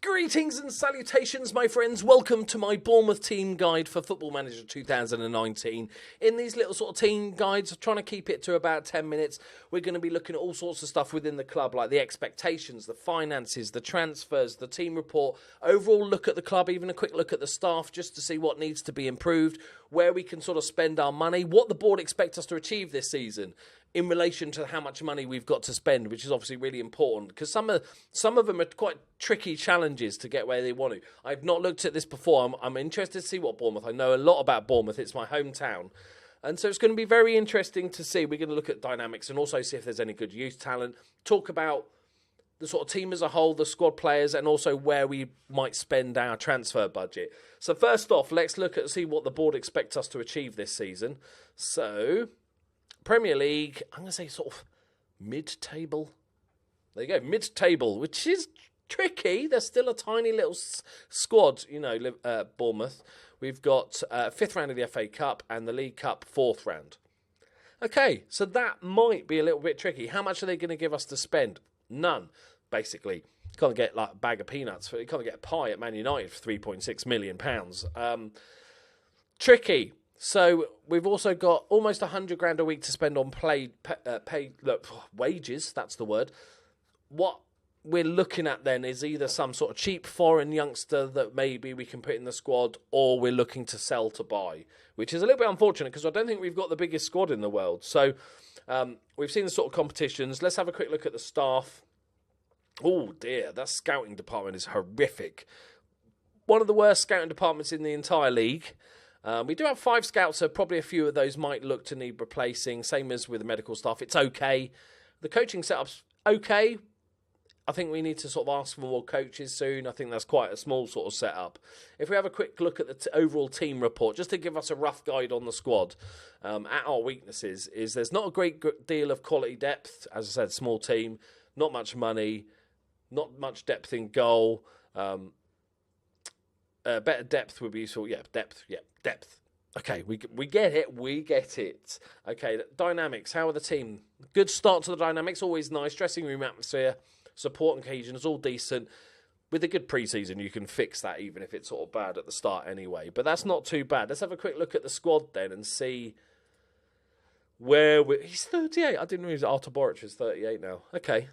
Greetings and salutations, my friends. Welcome to my Bournemouth team guide for Football Manager 2019. In these little sort of team guides, trying to keep it to about 10 minutes, we're going to be looking at all sorts of stuff within the club, like the expectations, the finances, the transfers, the team report, overall look at the club, even a quick look at the staff, just to see what needs to be improved, where we can sort of spend our money, what the board expect us to achieve this season in relation to how much money we've got to spend, which is obviously really important, because some of them are quite tricky challenges to get where they want to. I've not looked at this before. I'm interested to see what Bournemouth. I know a lot about Bournemouth. It's my hometown. And so it's going to be very interesting to see. We're going to look at dynamics and also see if there's any good youth talent. Talk about the sort of team as a whole, the squad players, and also where we might spend our transfer budget. So first off, let's look at see what the board expects us to achieve this season. So Premier League, I'm going to say sort of mid-table. There you go, mid-table, which is tricky. There's still a tiny little squad, Bournemouth. We've got 5th round of the FA Cup and the League Cup 4th round. Okay, so that might be a little bit tricky. How much are they going to give us to spend? None, basically. You can't get like a bag of peanuts. You can't get a pie at Man United for £3.6 million. Tricky. So we've also got almost £100,000 a week to spend on wages. That's the word. What we're looking at then is either some sort of cheap foreign youngster that maybe we can put in the squad, or we're looking to sell to buy, which is a little bit unfortunate because I don't think we've got the biggest squad in the world. So we've seen the sort of competitions. Let's have a quick look at the staff. Oh dear, that scouting department is horrific. One of the worst scouting departments in the entire league. We do have 5 scouts, so probably a few of those might look to need replacing. Same as with the medical staff. It's okay. The coaching setup's okay. I think we need to sort of ask for more coaches soon. I think that's quite a small sort of setup. If we have a quick look at the overall team report, just to give us a rough guide on the squad, at our weaknesses, is there's not a great deal of quality depth. As I said, small team, not much money, not much depth in goal. Better depth would be useful. Depth. Okay, we get it. Okay, dynamics. How are the team? Good start to the dynamics. Always nice. Dressing room atmosphere. Support and cohesion is all decent. With a good pre-season, you can fix that even if it's sort of bad at the start anyway. But that's not too bad. Let's have a quick look at the squad then and see where we're... He's 38. I didn't realize Artur Boruc is 38 now. Okay.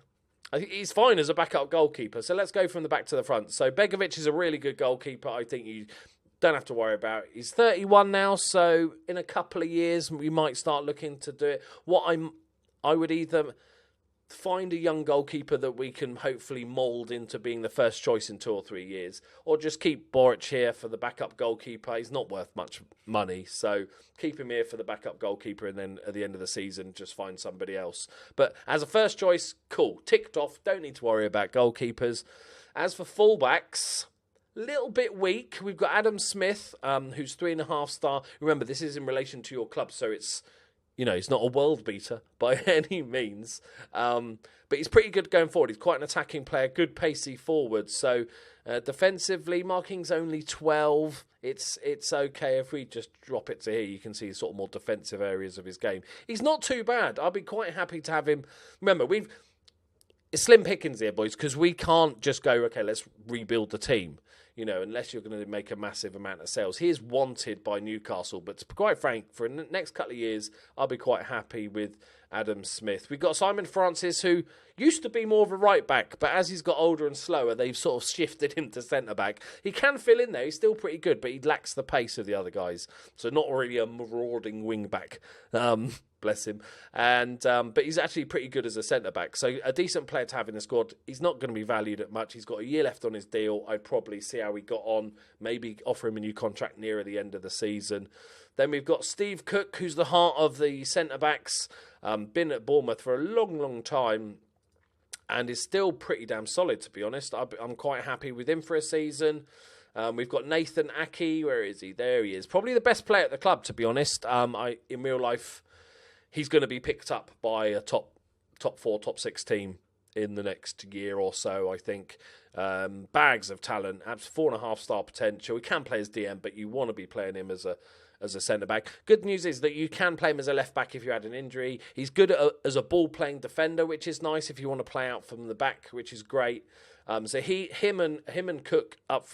I think he's fine as a backup goalkeeper. So let's go from the back to the front. So Begovic is a really good goalkeeper. I think you don't have to worry about it. He's 31 now, so in a couple of years we might start looking to do it. I would either find a young goalkeeper that we can hopefully mould into being the first choice in 2 or 3 years, or just keep Boruc here for the backup goalkeeper. He's not worth much money, so keep him here for the backup goalkeeper, and then at the end of the season just find somebody else. But as a first choice, cool, ticked off, don't need to worry about goalkeepers. As for fullbacks, little bit weak. We've got Adam Smith, who's 3.5 star. Remember, this is in relation to your club, so it's, he's not a world beater by any means. But he's pretty good going forward. He's quite an attacking player, good pacey forward. So defensively, marking's only 12. It's okay. If we just drop it to here, you can see sort of more defensive areas of his game. He's not too bad. I'll be quite happy to have him. Remember, it's slim pickings here, boys, because we can't just go, okay, let's rebuild the team. Unless you're going to make a massive amount of sales. He is wanted by Newcastle, but to be quite frank, for the next couple of years, I'll be quite happy with Adam Smith. We've got Simon Francis, who used to be more of a right-back, but as he's got older and slower, they've sort of shifted him to centre-back. He can fill in there. He's still pretty good, but he lacks the pace of the other guys. So not really a marauding wing-back. Bless him. But he's actually pretty good as a centre-back. So a decent player to have in the squad. He's not going to be valued at much. He's got a year left on his deal. I'd probably see how he got on. Maybe offer him a new contract nearer the end of the season. Then we've got Steve Cook, who's the heart of the centre-backs. Been at Bournemouth for a long, long time. And is still pretty damn solid, to be honest. I'm quite happy with him for a season. We've got Nathan Aki. Where is he? There he is. Probably the best player at the club, to be honest. In real life, he's going to be picked up by a top 4, top 6 team in the next year or so, I think. Bags of talent, 4.5 star potential. He can play as DM, but you want to be playing him as a centre-back. Good news is that you can play him as a left-back if you had an injury. He's good as a ball-playing defender, which is nice if you want to play out from the back, which is great. So him and Cook up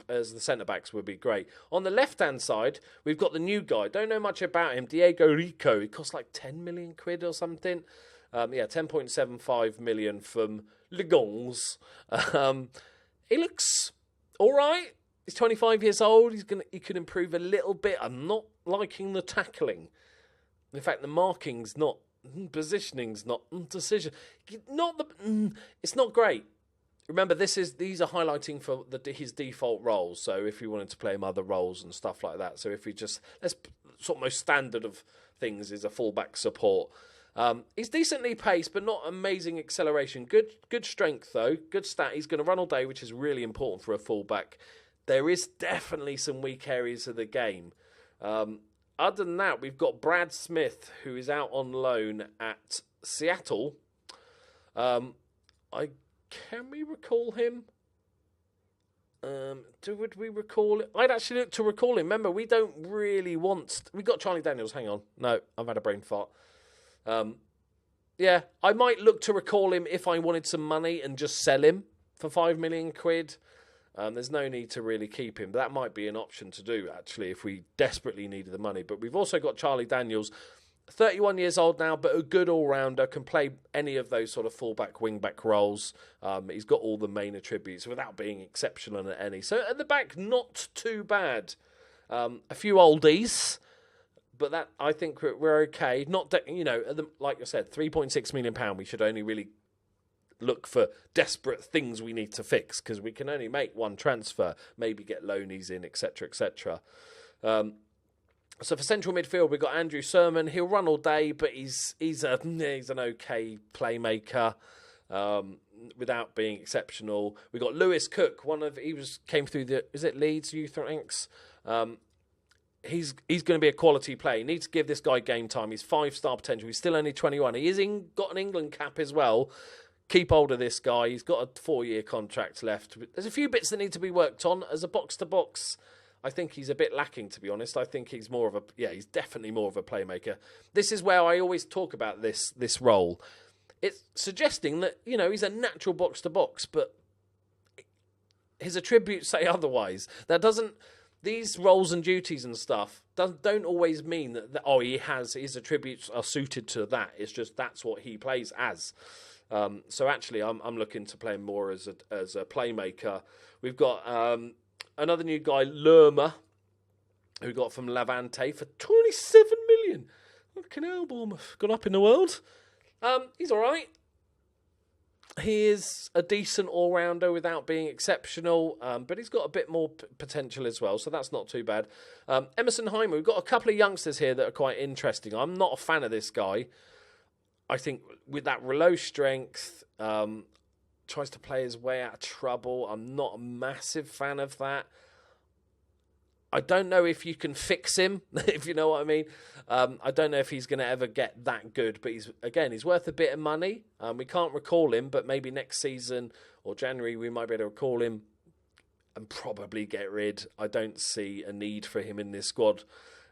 as the centre backs would be great. On the left hand side, we've got the new guy. Don't know much about him. Diego Rico. He costs like 10 million quid or something. 10.75 million from Legons. He looks all right. He's 25 years old. He could improve a little bit. I'm not liking the tackling. In fact, the marking's not, positioning's not, decision. It's not great. Remember, these are highlighting for his default roles. So if you wanted to play him other roles and stuff like that. So if we just, sort of most standard of things is a fullback support. He's decently paced, but not amazing acceleration. Good strength though. Good stat. He's going to run all day, which is really important for a fullback. There is definitely some weak areas of the game. Other than that, we've got Brad Smith, who is out on loan at Seattle. Can we recall him? Would we recall it? I'd actually look to recall him. Remember, we don't really want... We got Charlie Daniels. Hang on. No, I've had a brain fart. I might look to recall him if I wanted some money and just sell him for 5 million quid. There's no need to really keep him. That might be an option to do, actually, if we desperately needed the money. But we've also got Charlie Daniels, 31 years old now, but a good all-rounder, can play any of those sort of full-back, wing-back roles. He's got all the main attributes without being exceptional at any. So at the back, not too bad. A few oldies, but that I think we're okay. Not, like I said, £3.6 million. We should only really look for desperate things we need to fix because we can only make one transfer, maybe get loanies in, etc., etc. So for central midfield, we've got Andrew Sermon. He'll run all day, but he's an okay playmaker without being exceptional. We've got Lewis Cook. Came through Leeds youth ranks. He's going to be a quality player. You need to give this guy game time. He's 5-star potential. He's still only 21. He is got an England cap as well. Keep hold of this guy. He's got a 4-year contract left. There's a few bits that need to be worked on as a box-to-box. I think he's a bit lacking, to be honest. I think he's he's definitely more of a playmaker. This is where I always talk about this role. It's suggesting that, he's a natural box-to-box, but his attributes say otherwise. These roles and duties and stuff don't always mean that his attributes are suited to that. It's just that's what he plays as. So actually, I'm looking to play him more as a playmaker. We've got another new guy, Lerma, who we got from Levante for 27 million. Fucking hell, Bournemouth gone up in the world. He's all right. He is a decent all-rounder without being exceptional, but he's got a bit more potential as well, so that's not too bad. Emerson Heimer, we've got a couple of youngsters here that are quite interesting. I'm not a fan of this guy. I think with that low strength, tries to play his way out of trouble. I'm not a massive fan of that. I don't know if you can fix him, if you know what I mean. I don't know if he's going to ever get that good, but he's worth a bit of money. We can't recall him, but maybe next season or January we might be able to recall him and probably get rid. I don't see a need for him in this squad.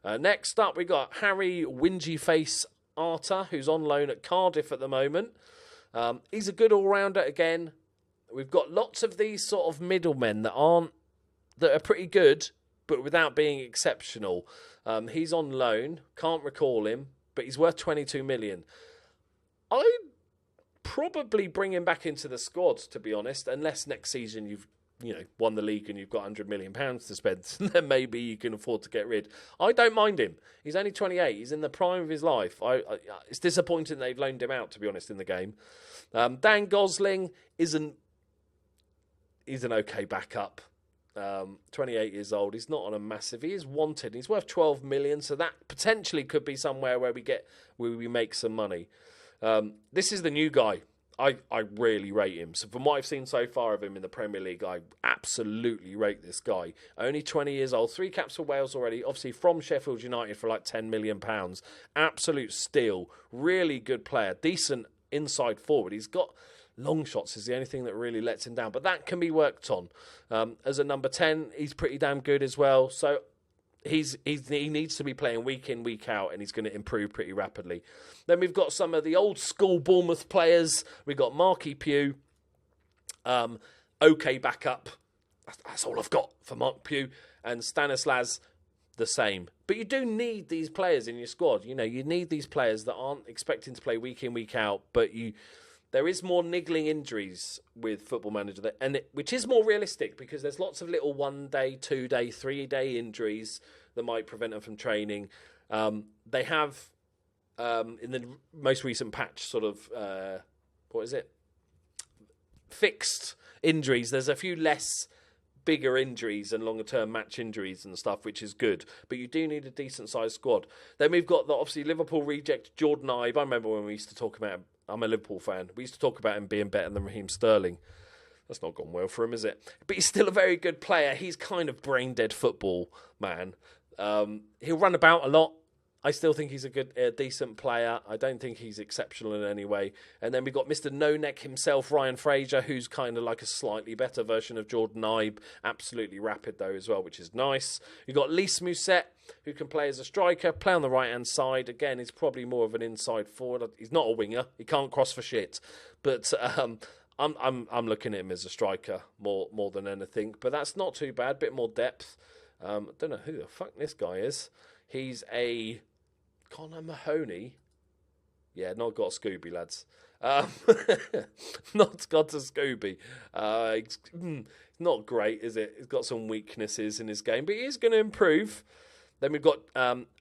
Next up, we got Harry Whingy Face Arter, who's on loan at Cardiff at the moment. He's a good all-rounder again. We've got lots of these sort of middlemen that are pretty good, but without being exceptional. He's on loan, can't recall him, but he's worth 22 million. I'd probably bring him back into the squad, to be honest, unless next season you've won the league and you've got £100 million to spend, then maybe you can afford to get rid. I don't mind him. He's only 28. He's in the prime of his life. It's disappointing they've loaned him out, to be honest, in the game. Dan Gosling he's an okay backup. 28 years old. He's not on a massive. He is wanted. He's worth 12 million, so that potentially could be somewhere where we make some money. This is the new guy. I really rate him. So from what I've seen so far of him in the Premier League, I absolutely rate this guy. Only 20 years old, 3 caps for Wales already, obviously from Sheffield United for like £10 million. Absolute steal. Really good player. Decent inside forward. He's got long shots is the only thing that really lets him down. But that can be worked on. As a number 10, he's pretty damn good as well. So he needs to be playing week in, week out, and he's going to improve pretty rapidly. Then we've got some of the old school Bournemouth players. We've got Marquis Pew. okay backup. That's all I've got for Marquis Pew. And Stanislas, the same. But you do need these players in your squad. You need these players that aren't expecting to play week in, week out, but there is more niggling injuries with Football Manager, which is more realistic because there's lots of little 1 day, 2 day, 3 day injuries that might prevent them from training. They have, in the most recent patch, sort of, fixed injuries. There's a few less bigger injuries and longer-term match injuries and stuff, which is good. But you do need a decent-sized squad. Then we've got, obviously, Liverpool reject Jordan Ibe. I remember when we used to talk about him. I'm a Liverpool fan. We used to talk about him being better than Raheem Sterling. That's not gone well for him, is it? But he's still a very good player. He's kind of brain-dead football, man. He'll run about a lot. I still think he's a decent player. I don't think he's exceptional in any way. And then we've got Mr. No-Neck himself, Ryan Fraser, who's kind of like a slightly better version of Jordan Ibe. Absolutely rapid, though, as well, which is nice. You've got Lys Mousset, who can play as a striker, play on the right-hand side. Again, he's probably more of an inside forward. He's not a winger. He can't cross for shit. But I'm looking at him as a striker more than anything. But that's not too bad. Bit more depth. I don't know who the fuck this guy is. He's a Connor Mahoney. Yeah, not got Scooby, lads. Not got a Scooby. It's not great, is it? He's got some weaknesses in his game, but he is going to improve. Then we've got,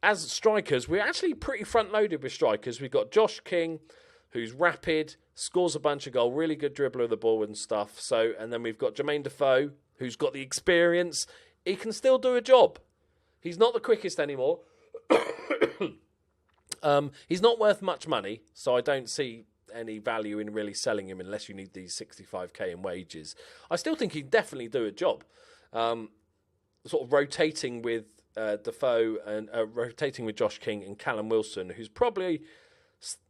as strikers, we're actually pretty front-loaded with strikers. We've got Josh King, who's rapid, scores a bunch of goals, really good dribbler of the ball and stuff. And then we've got Jermaine Defoe, who's got the experience. He can still do a job. He's not the quickest anymore. He's not worth much money, so I don't see any value in really selling him unless you need these 65k in wages. I still think he'd definitely do a job. Sort of rotating with Defoe and rotating with Josh King and Callum Wilson, who's probably,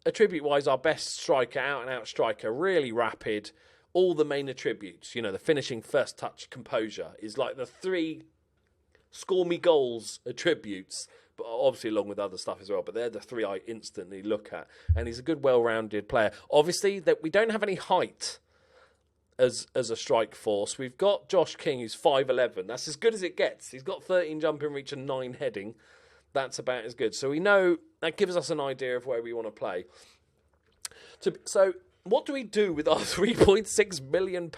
attribute-wise, our best striker, out-and-out striker, really rapid. All the main attributes, the finishing, first touch, composure, is like the 3 score me goals attributes, but obviously along with other stuff as well. But they're the 3 I instantly look at. And he's a good, well-rounded player. Obviously, that we don't have any height as a strike force. We've got Josh King, who's 5'11". That's as good as it gets. He's got 13 jumping reach and 9 heading. That's about as good. So we know that gives us an idea of where we want to play. So what do we do with our £3.6 million?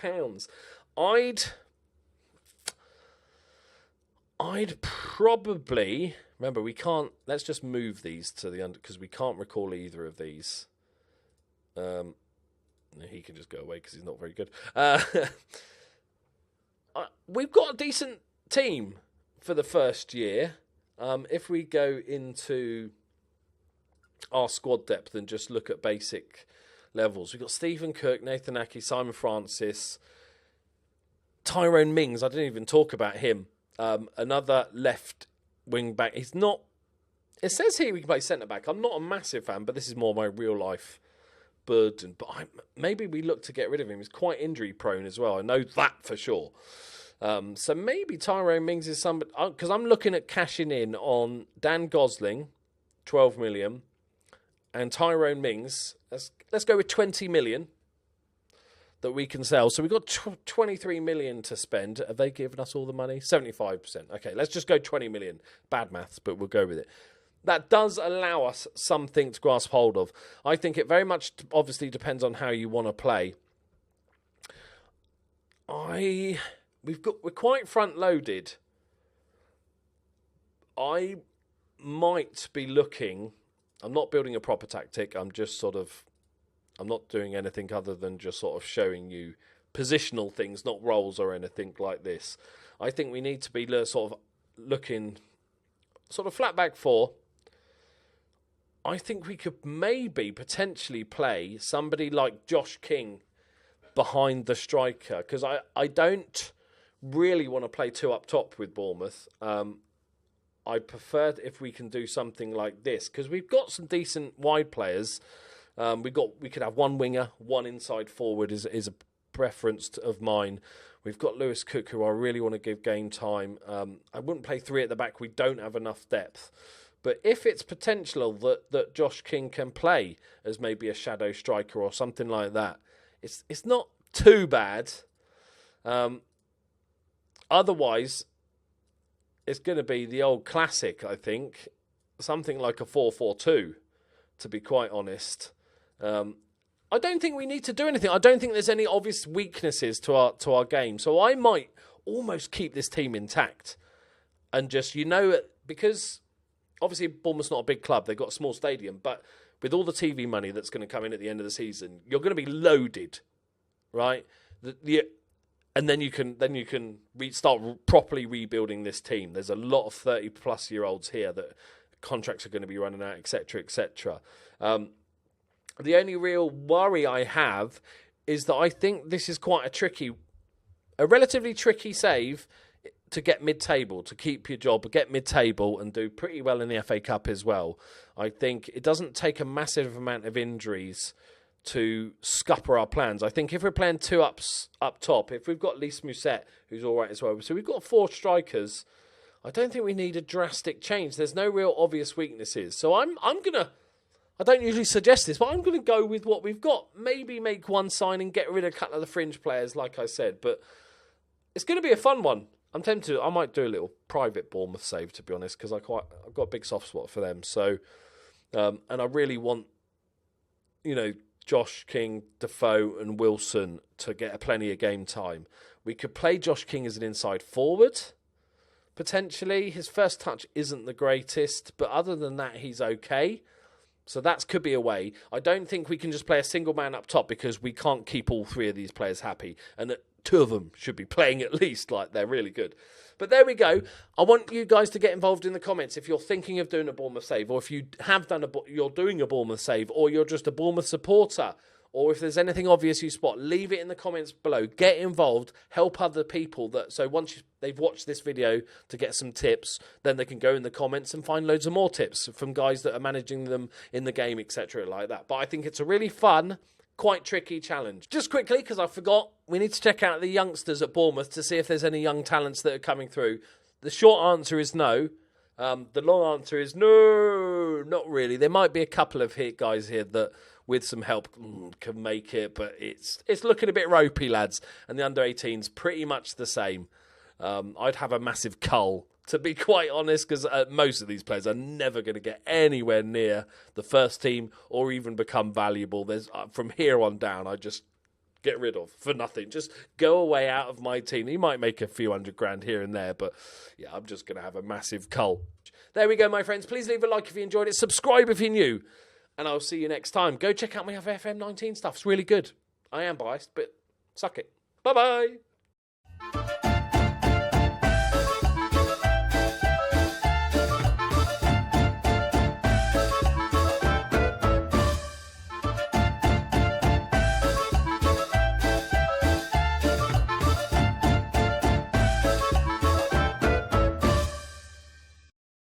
I'd probably... Remember, we can't... Let's just move these to the under... Because we can't recall either of these. He can just go away because he's not very good. We've got a decent team for the first year. If we go into our squad depth and just look at basic levels, we've got Stephen Cook, Nathan Ake, Simon Francis, Tyrone Mings. I didn't even talk about him. Another left wing back. He's not... It says here we can play centre back. I'm not a massive fan, but this is more my real life burden. But maybe we look to get rid of him. He's quite injury prone as well. I know that for sure. So maybe Tyrone Mings is somebody... Because I'm looking at cashing in on Dan Gosling, 12 million, and Tyrone Mings. Let's go with 20 million that we can sell. So we've got 23 million to spend. Have they given us all the money? 75%. Okay, let's just go 20 million. Bad maths, but we'll go with it. That does allow us something to grasp hold of. I think it very much obviously depends on how you want to play. We're quite front loaded. I might be looking... I'm not building a proper tactic. I'm not doing anything other than just sort of showing you positional things, not roles or anything like this. I think we need to be sort of looking sort of flat back 4. I think we could maybe potentially play somebody like Josh King behind the striker, because I don't really want to play 2 up top with Bournemouth. I prefer if we can do something like this, because we've got some decent wide players. We could have 1 winger, 1 inside forward is a preference of mine. We've got Lewis Cook, who I really want to give game time. I wouldn't play 3 at the back. We don't have enough depth. But if it's potential that Josh King can play as maybe a shadow striker or something like that, it's not too bad. Otherwise, it's going to be the old classic, I think. Something like a 4-4-2, to be quite honest. I don't think we need to do anything. I don't think there's any obvious weaknesses to our game. So I might almost keep this team intact. And just, because obviously Bournemouth's not a big club. They've got a small stadium. But with all the TV money that's going to come in at the end of the season, you're going to be loaded, right? And then you can start properly rebuilding this team. There's a lot of 30-plus-year-olds here that contracts are going to be running out, etc., etc. The only real worry I have is that I think this is quite a relatively tricky save to get mid-table, to keep your job, get mid-table and do pretty well in the FA Cup as well. I think it doesn't take a massive amount of injuries to scupper our plans. I think if we're playing two up top, if we've got Lys Mousset, who's all right as well, so we've got 4 strikers, I don't think we need a drastic change. There's no real obvious weaknesses. So I don't usually suggest this, but I'm going to go with what we've got. Maybe make one signing, get rid of a couple of the fringe players, like I said. But it's going to be a fun one. I'm tempted. I might do a little private Bournemouth save, to be honest, because I've got a big soft spot for them. So, and I really want, Josh King, Defoe and Wilson to get plenty of game time. We could play Josh King as an inside forward, potentially. His first touch isn't the greatest, but other than that, he's okay. So that could be a way. I don't think we can just play a single man up top because we can't keep all 3 of these players happy. And 2 of them should be playing at least, like they're really good. But there we go. I want you guys to get involved in the comments if you're thinking of doing a Bournemouth save, or if you have you're doing a Bournemouth save, or you're just a Bournemouth supporter, or if there's anything obvious you spot, leave it in the comments below. Get involved. Help other people. So once they've watched this video to get some tips, then they can go in the comments and find loads of more tips from guys that are managing them in the game, etc. like that. But I think it's a really fun, quite tricky challenge. Just quickly, because I forgot, we need to check out the youngsters at Bournemouth to see if there's any young talents that are coming through. The short answer is no. The long answer is no, not really. There might be a couple of guys here that, with some help, can make it, but it's looking a bit ropey, lads. And the under-18's pretty much the same. I'd have a massive cull, to be quite honest, because most of these players are never going to get anywhere near the first team or even become valuable. There's from here on down, I just get rid of for nothing. Just go away out of my team. He might make a few $100,000 here and there, but yeah, I'm just going to have a massive cull. There we go, my friends. Please leave a like if you enjoyed it. Subscribe if you're new. And I'll see you next time. Go check out my FM19 stuff. It's really good. I am biased, but suck it. Bye-bye.